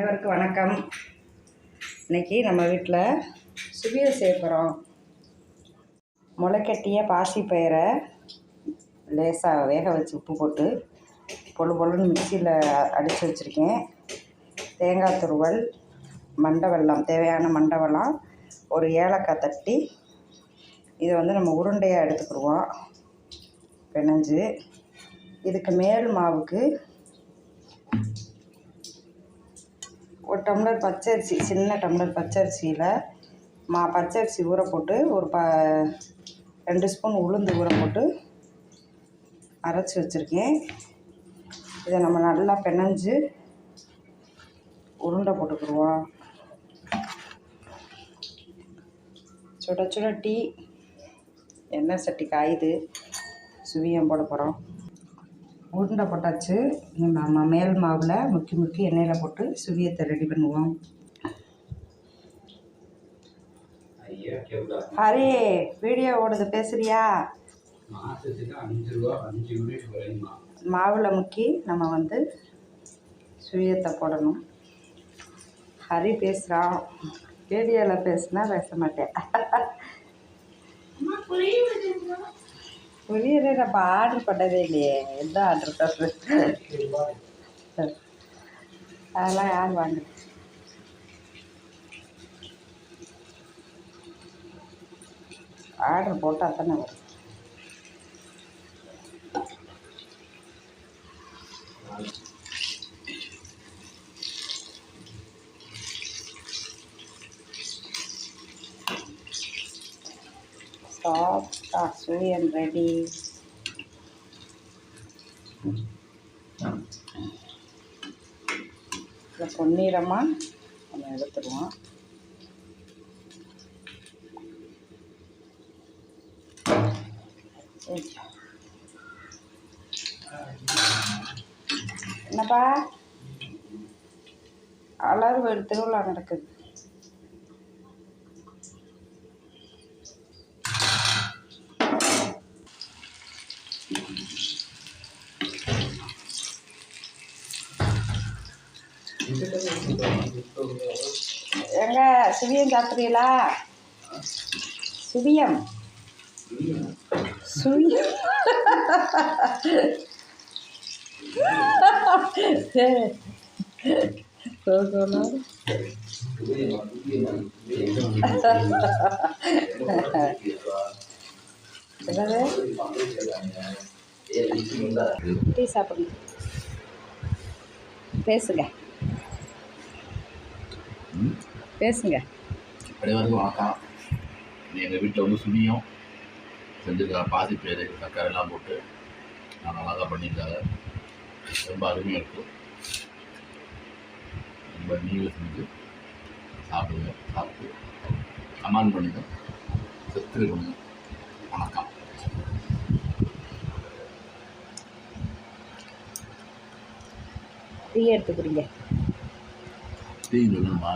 அனைவருக்கும் வணக்கம். இன்றைக்கி நம்ம வீட்டில் சுவியல் செய்ய போகிறோம். முளைக்கட்டிய பாசிப்பயிரை லேசாக வேக வச்சு உப்பு போட்டு பொழுன்னு மிக்சியில் அடித்து வச்சுருக்கேன். தேங்காய் துருவல், மண்டை வெல்லம், தேவையான மண்டை வெல்லம், ஒரு ஏலக்காய் தட்டி இதை நம்ம உருண்டையாக எடுத்துக்கிடுவோம். பிணைஞ்சு இதுக்கு மேல் மாவுக்கு ஒரு டம்ளர் பச்சரிசி, சின்ன டம்ளர் பச்சரிசியில் பச்சரிசி ஊற போட்டு ஒரு 2 ஸ்பூன் உளுந்து ஊற போட்டு அரைச்சி வச்சுருக்கேன். இதை நம்ம நல்லா பிணைஞ்சு உருண்டை போட்டுக்கிடுவோம். சுட சுட டீ, எண்ணெய் சட்டி காயுது, சுவியம் போட போகிறோம். உருண்டை போட்டாச்சு. நம்ம மேல் மாவில் முக்கி எண்ணெயில் போட்டு சுவியத்தை ரெடி பண்ணுவோம். ஹரி, வீடியோ ஓடுது, பேசுறியா? மாவில் முக்கி நம்ம சுவியத்தை போடணும். ஹரி பேசுகிறான். வீடியோவில் பேசுனா பேச மாட்டேன். புரியுது. நம்ம ஆர்டர் பண்ணதே இல்லையே. எந்த ஆர்டர் பண்ணுறது? அதெல்லாம் யார் வாங்க? ஆர்டர் போட்டால் தானே வரும். சாஃப்டா சுவியல் ரெடி. இதை பொன்னிறமாக நம்ம எடுத்துடுவோம். என்னப்பா எல்லாரும் ஒரு திருவிழா நடக்குது. எங்க சுவியம் சாப்பிட்றீங்களா? சுவியம் சுவியம் என்னது? டீ சாப்பிடுங்க. பேசுங்க. அனைவருக்கும் வணக்கம். எங்கள் வீட்டில் சுனியும் செஞ்சுருக்காங்க. பாசிப்பயிறு, சர்க்கரைலாம் போட்டு நான் அழகாக பண்ணியிருக்காங்க. ரொம்ப அருமையாக இருக்கும். ரொம்ப நீங்களும் செஞ்சு சாப்பிடுங்க. சாப்பிட்டு கமெண்ட் பண்ணுங்க, சப்ஸ்கிரைப் பண்ணுங்க. வணக்கம். டீ எடுத்துக்கிறீங்க? டீ சொல்லணுமா?